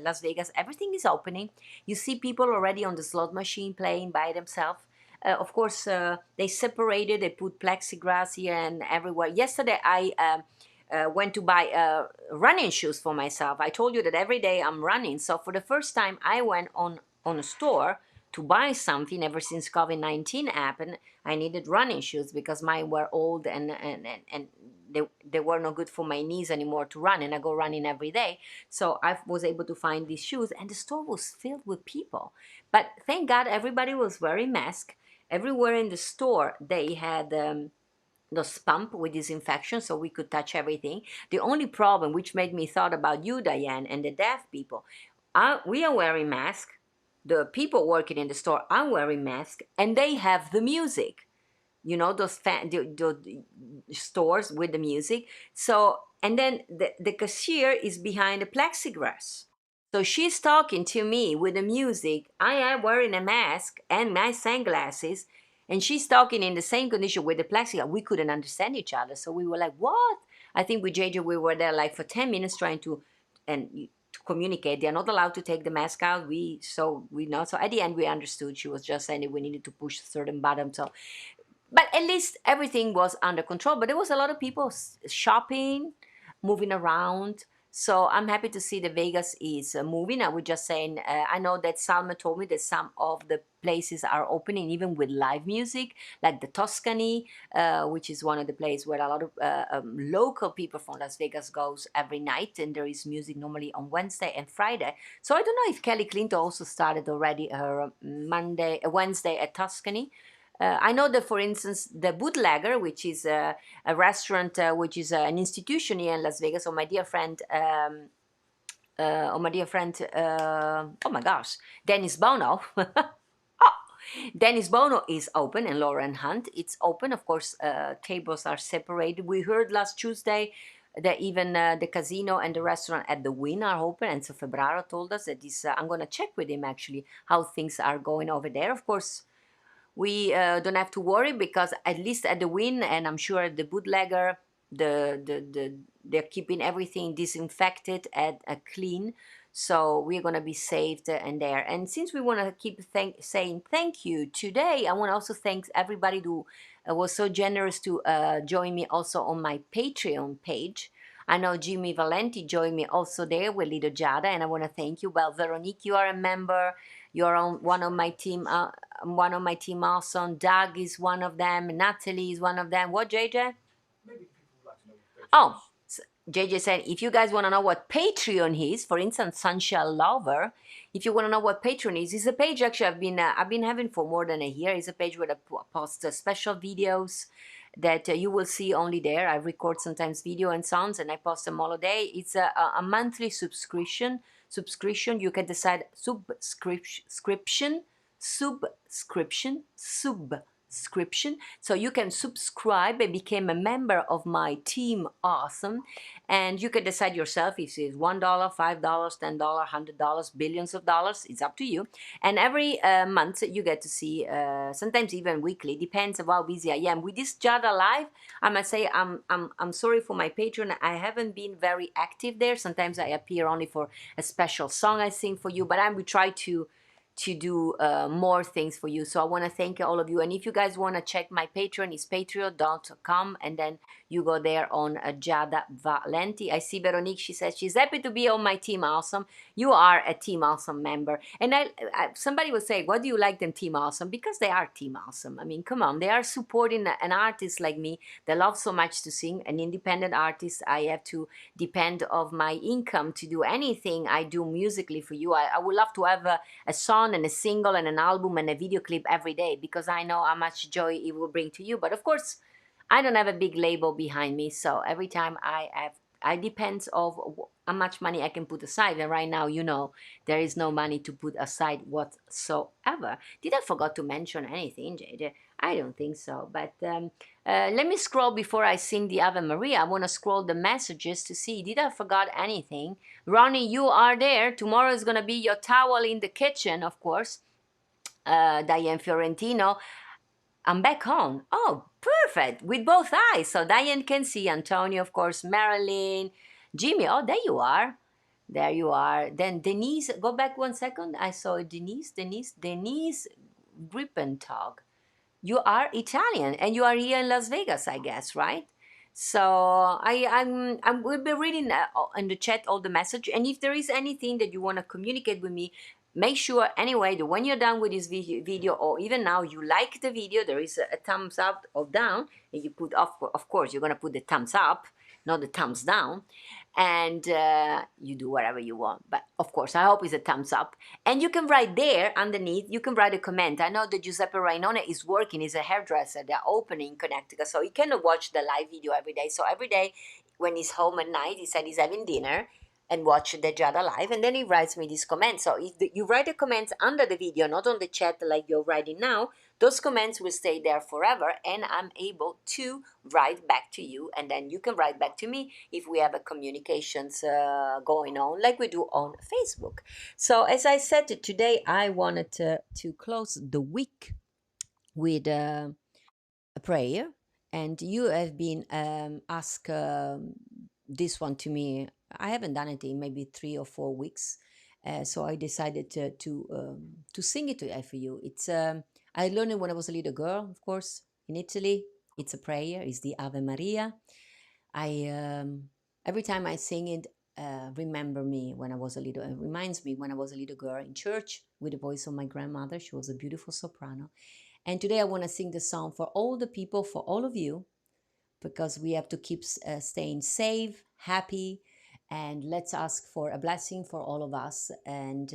Las Vegas. Everything is opening. You see people already on the slot machine playing by themselves. Of course, they separated. They put plexiglass here and everywhere. Yesterday, I went to buy running shoes for myself. I told you that every day I'm running. So for the first time, I went on a store to buy something. Ever since COVID-19 happened, I needed running shoes because mine were old and they were not good for my knees anymore to run. And I go running every day. So I was able to find these shoes, and the store was filled with people. But thank God everybody was wearing masks. Everywhere in the store, they had those pump with disinfection so we could touch everything. The only problem, which made me thought about you, Diane, and the deaf people, we are wearing masks. The people working in the store are wearing masks, and they have the music. You know those the stores with the music. So and then the cashier is behind the plexiglass. So she's talking to me with the music. I am wearing a mask and my sunglasses, and she's talking in the same condition with the plexiglass. We couldn't understand each other, so we were like, "What?" I think with JJ we were there like for 10 minutes trying to to communicate. They're not allowed to take the mask out. We know. So at the end we understood. She was just saying that we needed to push a certain button. So but at least everything was under control. But there was a lot of people shopping, moving around. So I'm happy to see the Vegas is moving. I was just saying, I know that Salma told me that some of the places are opening even with live music, like the Tuscany, which is one of the places where a lot of local people from Las Vegas goes every night, and there is music normally on Wednesday and Friday. So I don't know if Kelly Clinton also started already her Wednesday at Tuscany. I know that, for instance, the Bootlegger, which is a restaurant, which is an institution here in Las Vegas, or my dear friend, oh my gosh, Dennis Bono. Dennis Bono is open, and Lauren Hunt. It's open. Of course, tables are separated. We heard last Tuesday that even the casino and the restaurant at the Wynn are open. And so Febraro told us that this. I'm going to check with him actually how things are going over there. Of course, we don't have to worry because at least at the Win, and I'm sure at the Bootlegger, they're keeping everything disinfected and clean. So we're gonna be saved in there. And since we want to keep saying thank you today, I want to also thank everybody who was so generous to join me also on my Patreon page. I know Jimmy Valenti joined me also there with Little Jada, and I want to thank you. Well, Veronique, you are a member. You're on one of my team. One of my team also. Doug is one of them. Natalie is one of them. What, JJ? Oh, JJ said, if you guys want to know what Patreon is, for instance, Sunshine Lover, if you want to know what Patreon is, it's a page actually I've been having for more than a year. It's a page where I post special videos that you will see only there. I record sometimes video and sounds, and I post them all a day. It's a monthly subscription. You can decide subscription. So you can subscribe and become a member of my team. Awesome. And you can decide yourself if it's $1, $5, $10, $100, billions of dollars. It's up to you. And every month you get to see, sometimes even weekly, depends on how busy I am. With this Jada Live, I must say I'm sorry for my Patreon. I haven't been very active there. Sometimes I appear only for a special song I sing for you, but I will try to do more things for you. So I want to thank all of you. And if you guys want to check my Patreon, it's patreon.com, and then you go there on Giada Valenti. I see Veronique, she says she's happy to be on my Team Awesome. You are a Team Awesome member. And somebody will say, why do you like them Team Awesome? Because they are Team Awesome. I mean, come on, they are supporting an artist like me that loves so much to sing, an independent artist. I have to depend of my income to do anything I do musically for you. I would love to have a song and a single and an album and a video clip every day, because I know how much joy it will bring to you. But of course, I don't have a big label behind me, so every time I depends of how much money I can put aside. And right now, there is no money to put aside whatsoever. Did I forgot to mention anything, JJ? I don't think so. But let me scroll before I sing the Ave Maria. I want to scroll the messages to see, did I forgot anything? Ronnie, you are there. Tomorrow is going to be your towel in the kitchen, of course. Diane Fiorentino, I'm back on. Oh, perfect. With both eyes. So Diane can see Antonio, of course, Marilyn, Jimmy. Oh, there you are. There you are. Then Denise, go back 1 second. I saw Denise Grippentag. You are Italian and you are here in Las Vegas, I guess, right? So I'm will be reading in the chat all the message, and if there is anything that you want to communicate with me, make sure anyway that when you're done with this video, or even now you like the video, there is a thumbs up or down, and you put of course you're gonna put the thumbs up, not the thumbs down, and you do whatever you want. But of course, I hope it's a thumbs up. And you can write there underneath, you can write a comment. I know that Giuseppe Rainone is working, he's a hairdresser, they're opening in Connecticut, so he cannot watch the live video every day. So every day when he's home at night, he said he's having dinner and watch the Giada live, and then he writes me this comment. So if you write a comment under the video, not on the chat like you're writing now, those comments will stay there forever, and I'm able to write back to you, and then you can write back to me if we have a communications going on like we do on Facebook. So as I said today, I wanted to close the week with a prayer, and you have been asked this one to me. I haven't done it in maybe 3 or 4 weeks, so I decided to sing it for you. It's I learned it when I was a little girl, of course, in Italy. It's a prayer. It's the Ave Maria. I every time I sing it, remember me when I was a little. It reminds me when I was a little girl in church with the voice of my grandmother. She was a beautiful soprano. And today I want to sing the song for all the people, for all of you, because we have to keep staying safe, happy, and let's ask for a blessing for all of us. And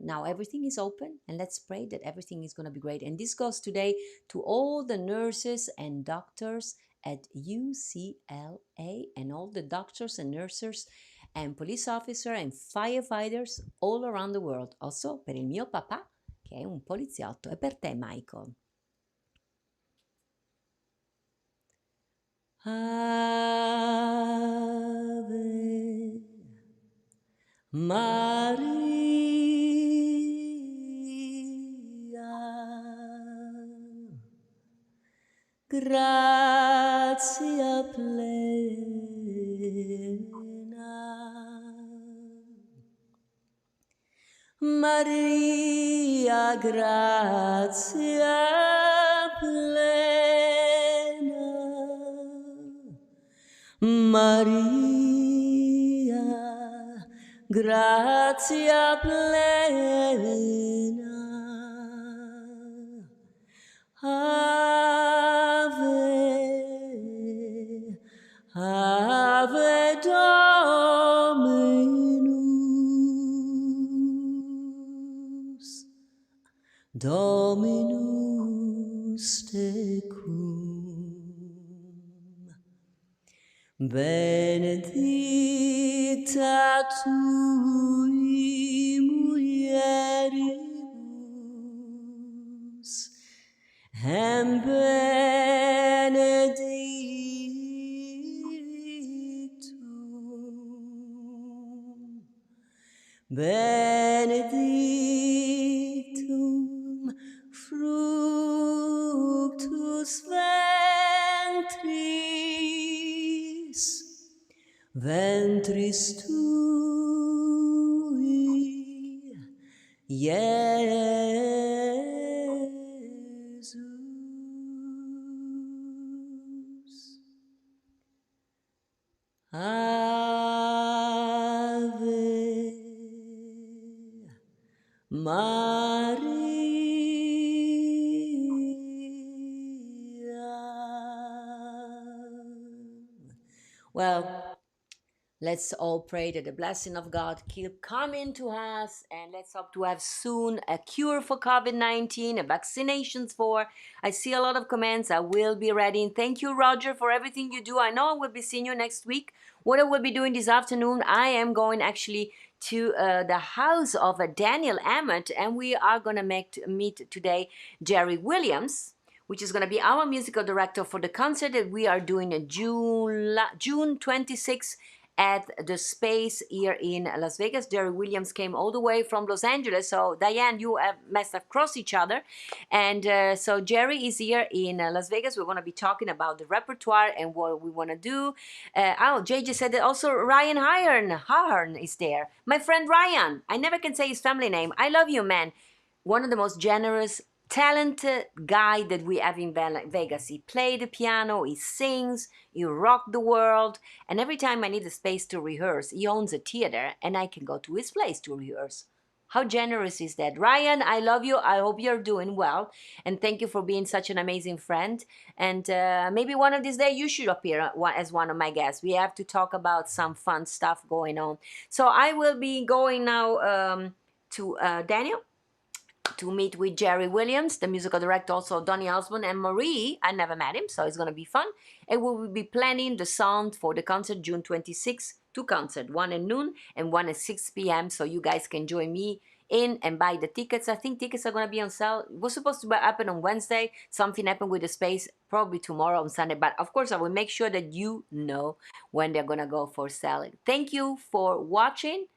now everything is open, and let's pray that everything is going to be great. And this goes today to all the nurses and doctors at UCLA, and all the doctors and nurses and police officers and firefighters all around the world. Also per il mio papà, che è un poliziotto, e per te, Michael. Ave Maria, gratia plena, Maria, gratia plena, Maria, gratia plena, Ave, Ave Dominus, Dominus tecum, benedicta tui mulieribus, and benedictum fructus ventris tui, Jesus. Ave Maria. Well, let's all pray that the blessing of God keep coming to us, and let's hope to have soon a cure for COVID-19, a vaccinations for. I see a lot of comments. I will be ready. And thank you, Roger, for everything you do. I know I will be seeing you next week. What I will be doing this afternoon, I am going actually to the house of Daniel Emmett, and we are going to meet today Jerry Williams, which is going to be our musical director for the concert that we are doing in June 26th at the Space here in Las Vegas. Jerry Williams came all the way from Los Angeles. So, Diane, you must have crossed each other. And so Jerry is here in Las Vegas. We're going to be talking about the repertoire and what we want to do. JJ said that also Ryan Hahern is there. My friend Ryan. I never can say his family name. I love you, man. One of the most generous, talented guy that we have in Vegas. He played the piano, he sings, he rocked the world, and every time I need a space to rehearse, he owns a theater and I can go to his place to rehearse. How generous is that? Ryan, I love you. I hope you're doing well. And thank you for being such an amazing friend. And maybe one of these days you should appear as one of my guests. We have to talk about some fun stuff going on. So I will be going now to Daniel to meet with Jerry Williams, the musical director, also Donny Osmond, and Marie. I never met him, so it's going to be fun. And we will be planning the sound for the concert June 26th, two concerts, one at noon and one at 6 p.m. So you guys can join me in and buy the tickets. I think tickets are going to be on sale. It was supposed to happen on Wednesday. Something happened with the space, probably tomorrow on Sunday. But of course, I will make sure that you know when they're going to go for selling. Thank you for watching.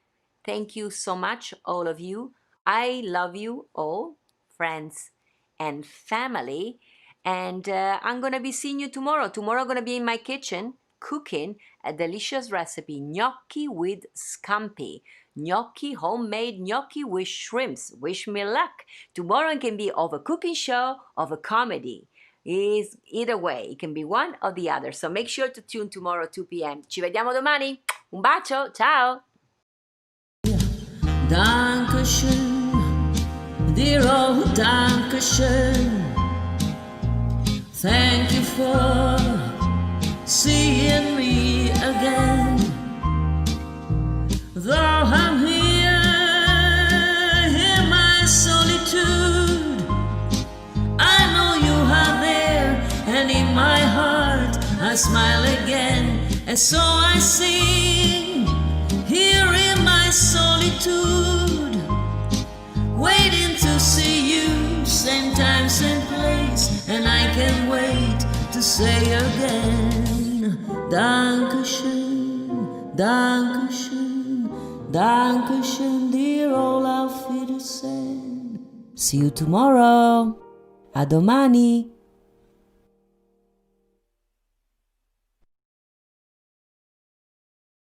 Thank you so much, all of you. I love you all, friends and family. And I'm going to be seeing you tomorrow. Tomorrow I'm going to be in my kitchen cooking a delicious recipe, gnocchi with scampi. Gnocchi, homemade gnocchi with shrimps. Wish me luck. Tomorrow it can be of a cooking show, of a comedy. Is either way, it can be one or the other. So make sure to tune tomorrow 2 p.m. Ci vediamo domani. Un bacio, ciao. Dankeschön, dear old Dankeschön. Thank you for seeing me again. Though I'm here in my solitude, I know you are there, and in my heart I smile again. And so I sing here in my solitude, waiting to see you, same time, same place, and I can't wait to say again, Dankeschön, Dankeschön, Dankeschön, dear old Auf Wiedersehen. See you tomorrow. A domani.